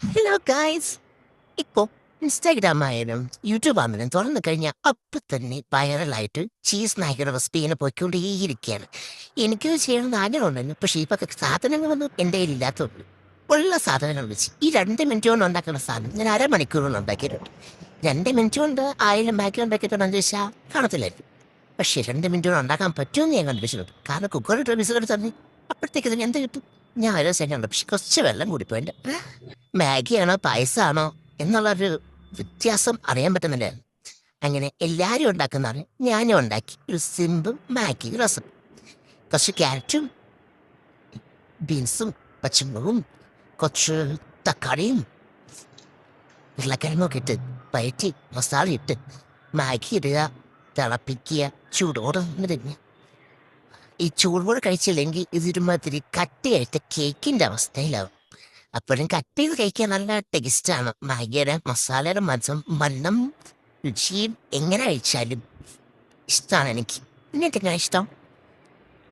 Hello guys. ഇപ്പോൾ Instagram ആയാലും YouTube ആണെങ്കിലും തുറന്നു കഴിഞ്ഞാൽ അപ്പം തന്നെ വൈറലായിട്ട് ചീസ് നായകരുടെ റെസിപ്പി ഇങ്ങനെ പോയിക്കൊണ്ടേയിരിക്കുകയാണ്. എനിക്ക് ചെയ്യണമെന്ന് ആഗ്രഹമുണ്ടല്ലോ, പക്ഷേ ഇപ്പം സാധനങ്ങളൊന്നും എൻ്റെ കയ്യിൽ ഇല്ലാത്തതുള്ളൂ. ഉള്ള സാധനങ്ങൾ വെച്ച് ഈ 2 മിനിറ്റ് കൊണ്ട് ഉണ്ടാക്കുന്ന സാധനം ഞാൻ അരമണിക്കൂർ കൊണ്ട് ഉണ്ടാക്കിയിട്ടുണ്ട്. 2 മിനിറ്റ് കൊണ്ട് 1000 ബാക്കി ഉണ്ടാക്കിയിട്ടുണ്ടെന്ന് ചോദിച്ചാൽ കാണത്തില്ലായിരിക്കും. പക്ഷേ 2 മിനിറ്റ് കൊണ്ട് ഉണ്ടാക്കാൻ പറ്റുമെന്ന് ഞാൻ കണ്ടുപിടിച്ചിട്ടുണ്ട്. കാരണം കുക്കറിട്ട് വിസിലെടുത്ത് തന്നെ അപ്പോഴത്തേക്ക് ഇതിന് എന്ത് കിട്ടും? ഞാൻ ഒരു സെക്കൻഡ് പക്ഷെ കുറച്ച് വെള്ളം കൂടിപ്പോയി. മാഗിയാണോ പായസമാണോ എന്നുള്ളൊരു വ്യത്യാസം അറിയാൻ പറ്റുന്നില്ല. അങ്ങനെ എല്ലാവരും ഉണ്ടാക്കുന്നതാണ് ഞാനും ഉണ്ടാക്കി ഒരു സിമ്പിൾ മാഗി റെസിപ്പി. കുറച്ച് ക്യാരറ്റും ബീൻസും പച്ചമുളകും കുറച്ച് തക്കാളിയും ഉരുളക്കിഴങ്ങൊക്കെ ഇട്ട് വയറ്റി മസാല ഇട്ട് മാഗി ഇടുക, തിളപ്പിക്കുക, ചൂടോടെ തിരിഞ്ഞ് ഈ ചൂടോടെ കഴിച്ചില്ലെങ്കിൽ ഇതൊരുമാതിരി കട്ടിയായിട്ട് കേക്കിൻ്റെ അവസ്ഥയിലാവും. അപ്പോഴും കട്ട് ചെയ്ത് കഴിക്കാൻ നല്ല ടേസ്റ്റാണ്. മാഗിയുടെ മസാലയുടെ മണം രുചിയും എങ്ങനെ കഴിച്ചാലും ഇഷ്ടമാണ് എനിക്ക്. നിങ്ങൾക്ക് എങ്ങനെ ഇഷ്ടം?